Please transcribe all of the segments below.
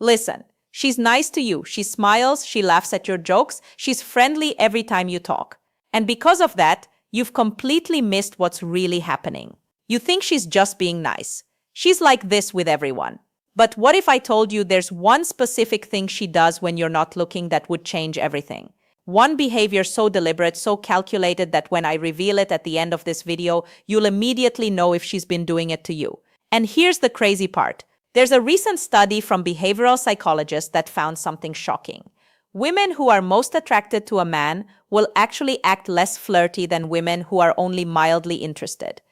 Listen, she's nice to you. She smiles, she laughs at your jokes, she's friendly every time you talk. And because of that, you've completely missed what's really happening. You think she's just being nice. She's like this with everyone. But what if I told you there's one specific thing she does when you're not looking that would change everything? One behavior so deliberate, so calculated that when I reveal it at the end of this video, you'll immediately know if she's been doing it to you. And here's the crazy part. There's a recent study from behavioral psychologists that found something shocking. Women who are most attracted to a man will actually act less flirty than women who are only mildly interested.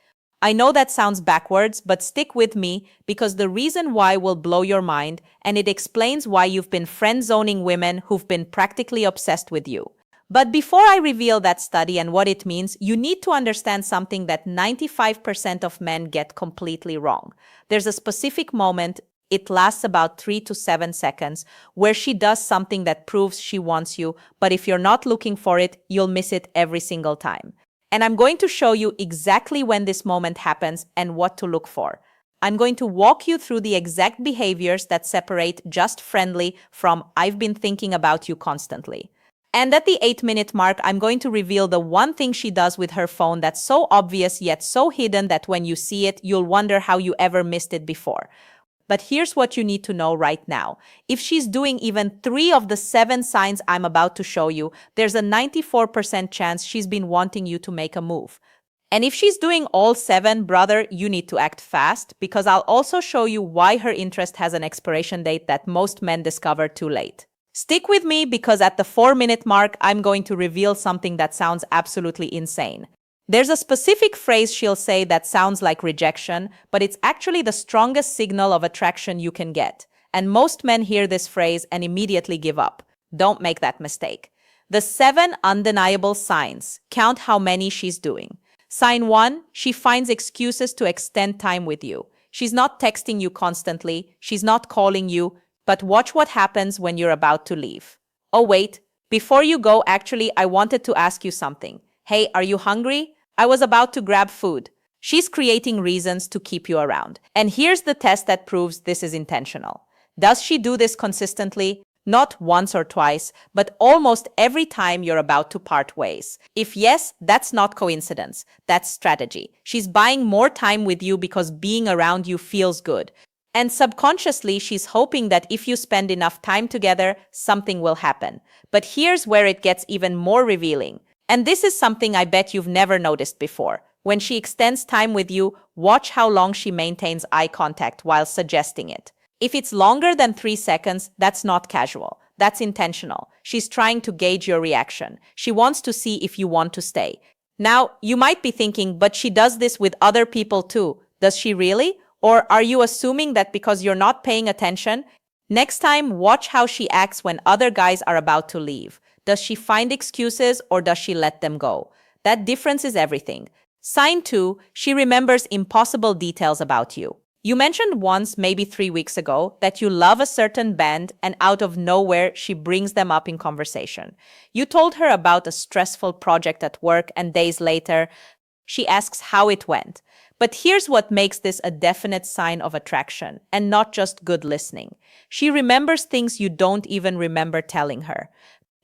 I know that sounds backwards, but stick with me because the reason why will blow your mind, and it explains why you've been friend-zoning women who've been practically obsessed with you. But before I reveal that study and what it means, you need to understand something that 95% of men get completely wrong. There's a specific moment, it lasts about 3 to 7 seconds, where she does something that proves she wants you, but if you're not looking for it, you'll miss it every single time. And I'm going to show you exactly when this moment happens and what to look for. I'm going to walk you through the exact behaviors that separate just friendly from I've been thinking about you constantly. And at the 8-minute mark, I'm going to reveal the one thing she does with her phone that's so obvious yet so hidden that when you see it, you'll wonder how you ever missed it before. But here's what you need to know right now. If she's doing even 3 of the 7 signs I'm about to show you, there's a 94% chance she's been wanting you to make a move. And if she's doing all 7, brother, you need to act fast because I'll also show you why her interest has an expiration date that most men discover too late. Stick with me because at the 4-minute mark, I'm going to reveal something that sounds absolutely insane. There's a specific phrase she'll say that sounds like rejection, but it's actually the strongest signal of attraction you can get. And most men hear this phrase and immediately give up. Don't make that mistake. The 7 undeniable signs. Count how many she's doing. Sign 1, she finds excuses to extend time with you. She's not texting you constantly. She's not calling you. But watch what happens when you're about to leave. Oh, wait. Before you go, actually, I wanted to ask you something. Hey, are you hungry? I was about to grab food. She's creating reasons to keep you around. And here's the test that proves this is intentional. Does she do this consistently? Not once or twice, but almost every time you're about to part ways. If yes, that's not coincidence. That's strategy. She's buying more time with you because being around you feels good. And subconsciously, she's hoping that if you spend enough time together, something will happen. But here's where it gets even more revealing. And this is something I bet you've never noticed before. When she extends time with you, watch how long she maintains eye contact while suggesting it. If it's longer than 3 seconds, that's not casual. That's intentional. She's trying to gauge your reaction. She wants to see if you want to stay. Now, you might be thinking, but she does this with other people too. Does she really? Or are you assuming that because you're not paying attention? Next time, watch how she acts when other guys are about to leave. Does she find excuses or does she let them go? That difference is everything. Sign 2, she remembers impossible details about you. You mentioned once, maybe 3 weeks ago, that you love a certain band and out of nowhere, she brings them up in conversation. You told her about a stressful project at work and days later, she asks how it went. But here's what makes this a definite sign of attraction and not just good listening. She remembers things you don't even remember telling her.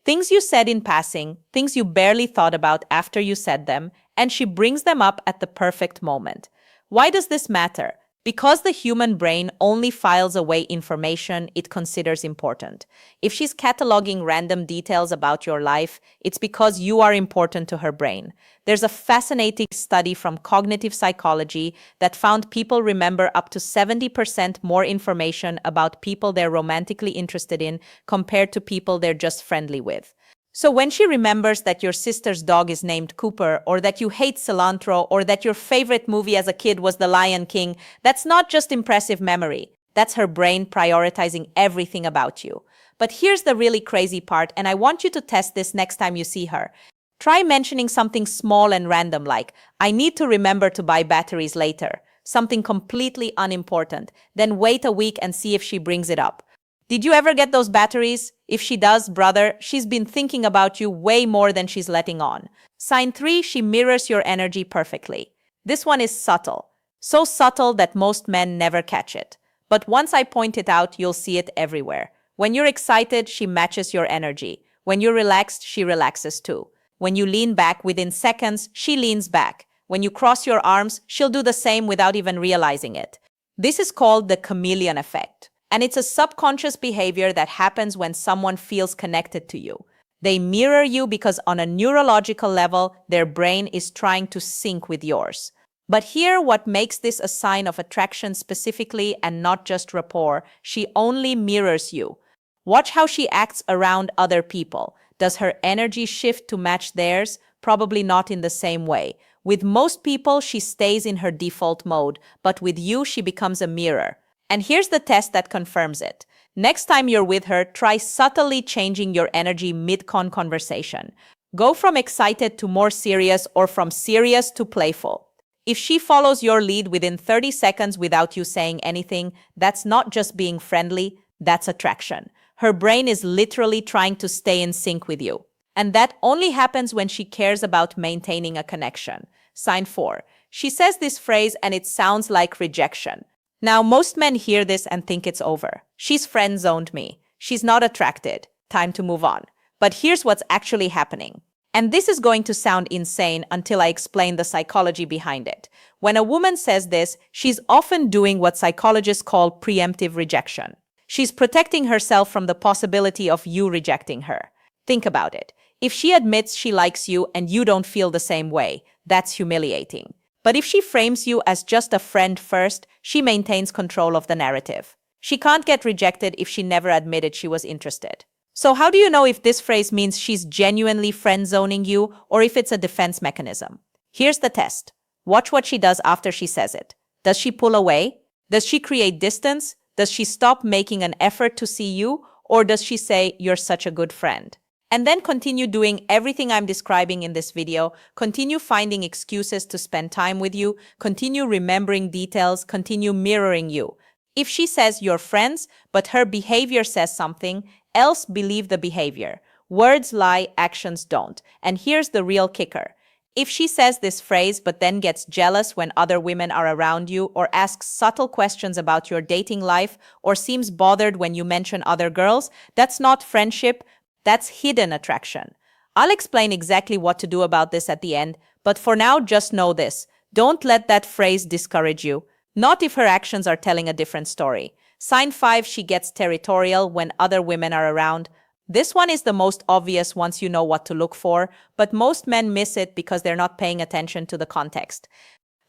Things you said in passing, things you barely thought about after you said them, and she brings them up at the perfect moment. Why does this matter? Because the human brain only files away information it considers important. If she's cataloging random details about your life, it's because you are important to her brain. There's a fascinating study from cognitive psychology that found people remember up to 70% more information about people they're romantically interested in compared to people they're just friendly with. So when she remembers that your sister's dog is named Cooper, or that you hate cilantro, or that your favorite movie as a kid was The Lion King, that's not just impressive memory. That's her brain prioritizing everything about you. But here's the really crazy part, and I want you to test this next time you see her. Try mentioning something small and random like, I need to remember to buy batteries later. Something completely unimportant. Then wait a week and see if she brings it up. Did you ever get those batteries? If she does, brother, she's been thinking about you way more than she's letting on. Sign 3, she mirrors your energy perfectly. This one is subtle. So subtle that most men never catch it. But once I point it out, you'll see it everywhere. When you're excited, she matches your energy. When you're relaxed, she relaxes too. When you lean back, within seconds, she leans back. When you cross your arms, she'll do the same without even realizing it. This is called the chameleon effect, and it's a subconscious behavior that happens when someone feels connected to you. They mirror you because on a neurological level, their brain is trying to sync with yours. But here, what makes this a sign of attraction specifically and not just rapport, she only mirrors you. Watch how she acts around other people. Does her energy shift to match theirs? Probably not in the same way. With most people, she stays in her default mode, but with you, she becomes a mirror. And here's the test that confirms it. Next time you're with her, try subtly changing your energy mid-con conversation. Go from excited to more serious or from serious to playful. If she follows your lead within 30 seconds without you saying anything, that's not just being friendly, that's attraction. Her brain is literally trying to stay in sync with you. And that only happens when she cares about maintaining a connection. Sign 4. She says this phrase and it sounds like rejection. Now, most men hear this and think it's over. She's friend-zoned me. She's not attracted. Time to move on. But here's what's actually happening. And this is going to sound insane until I explain the psychology behind it. When a woman says this, she's often doing what psychologists call preemptive rejection. She's protecting herself from the possibility of you rejecting her. Think about it. If she admits she likes you and you don't feel the same way, that's humiliating. But if she frames you as just a friend first, she maintains control of the narrative. She can't get rejected if she never admitted she was interested. So how do you know if this phrase means she's genuinely friend-zoning you or if it's a defense mechanism? Here's the test. Watch what she does after she says it. Does she pull away? Does she create distance? Does she stop making an effort to see you? Or does she say, "You're such a good friend"? And then continue doing everything I'm describing in this video, continue finding excuses to spend time with you, continue remembering details, continue mirroring you. If she says you're friends, but her behavior says something else, believe the behavior. Words lie, actions don't. And here's the real kicker. If she says this phrase but then gets jealous when other women are around you or asks subtle questions about your dating life or seems bothered when you mention other girls, that's not friendship. That's hidden attraction. I'll explain exactly what to do about this at the end, but for now, just know this. Don't let that phrase discourage you. Not if her actions are telling a different story. Sign 5, she gets territorial when other women are around. This one is the most obvious once you know what to look for, but most men miss it because they're not paying attention to the context.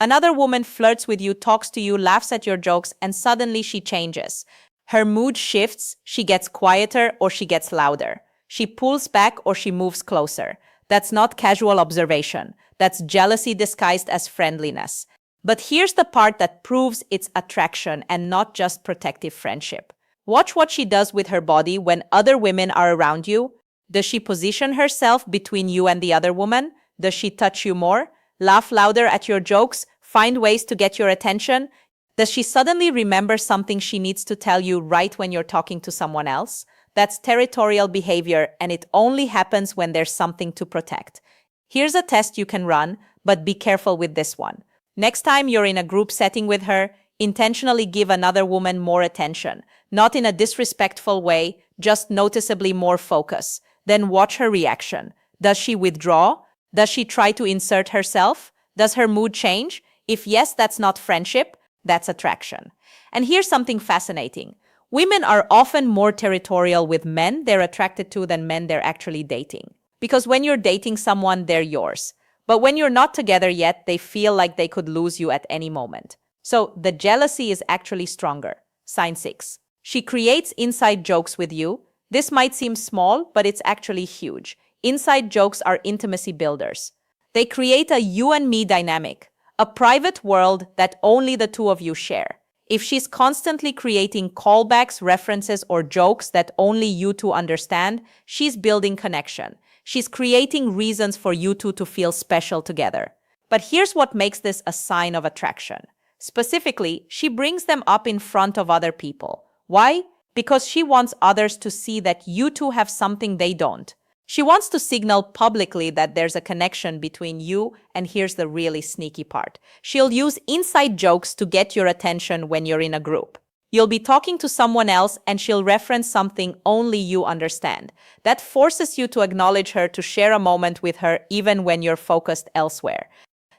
Another woman flirts with you, talks to you, laughs at your jokes, and suddenly she changes. Her mood shifts, she gets quieter or she gets louder. She pulls back or she moves closer. That's not casual observation. That's jealousy disguised as friendliness. But here's the part that proves it's attraction and not just protective friendship. Watch what she does with her body when other women are around you. Does she position herself between you and the other woman? Does she touch you more? Laugh louder at your jokes? Find ways to get your attention? Does she suddenly remember something she needs to tell you right when you're talking to someone else? That's territorial behavior, and it only happens when there's something to protect. Here's a test you can run, but be careful with this one. Next time you're in a group setting with her, intentionally give another woman more attention. Not in a disrespectful way, just noticeably more focus. Then watch her reaction. Does she withdraw? Does she try to insert herself? Does her mood change? If yes, that's not friendship, that's attraction. And here's something fascinating. Women are often more territorial with men they're attracted to than men they're actually dating. Because when you're dating someone, they're yours. But when you're not together yet, they feel like they could lose you at any moment. So the jealousy is actually stronger. Sign 6. She creates inside jokes with you. This might seem small, but it's actually huge. Inside jokes are intimacy builders. They create a you and me dynamic, a private world that only the two of you share. If she's constantly creating callbacks, references, or jokes that only you two understand, she's building connection. She's creating reasons for you two to feel special together. But here's what makes this a sign of attraction. Specifically, she brings them up in front of other people. Why? Because she wants others to see that you two have something they don't. She wants to signal publicly that there's a connection between you, and here's the really sneaky part. She'll use inside jokes to get your attention when you're in a group. You'll be talking to someone else and she'll reference something only you understand. That forces you to acknowledge her, to share a moment with her even when you're focused elsewhere.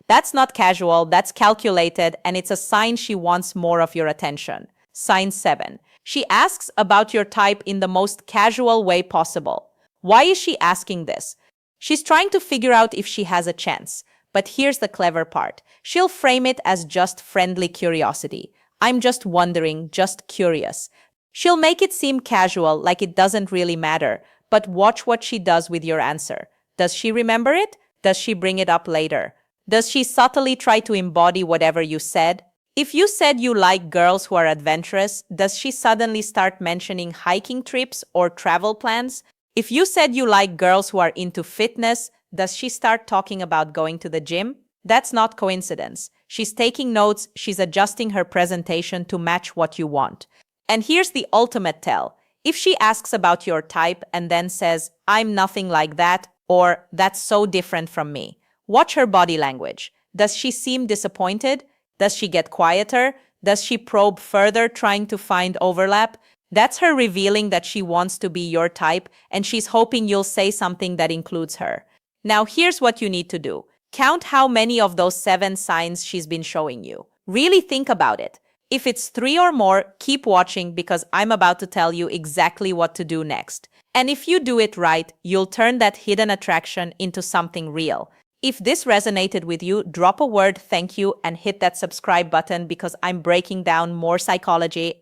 That's not casual, that's calculated, and it's a sign she wants more of your attention. Sign 7. She asks about your type in the most casual way possible. Why is she asking this? She's trying to figure out if she has a chance. But here's the clever part. She'll frame it as just friendly curiosity. I'm just wondering, just curious. She'll make it seem casual, like it doesn't really matter. But watch what she does with your answer. Does she remember it? Does she bring it up later? Does she subtly try to embody whatever you said? If you said you like girls who are adventurous, does she suddenly start mentioning hiking trips or travel plans? If you said you like girls who are into fitness, does she start talking about going to the gym? That's not coincidence. She's taking notes, she's adjusting her presentation to match what you want. And here's the ultimate tell. If she asks about your type and then says, I'm nothing like that, or that's so different from me, watch her body language. Does she seem disappointed? Does she get quieter? Does she probe further, trying to find overlap? That's her revealing that she wants to be your type, and she's hoping you'll say something that includes her. Now here's what you need to do. Count how many of those 7 signs she's been showing you. Really think about it. If it's 3 or more, keep watching because I'm about to tell you exactly what to do next. And if you do it right, you'll turn that hidden attraction into something real. If this resonated with you, drop a word thank you and hit that subscribe button because I'm breaking down more psychology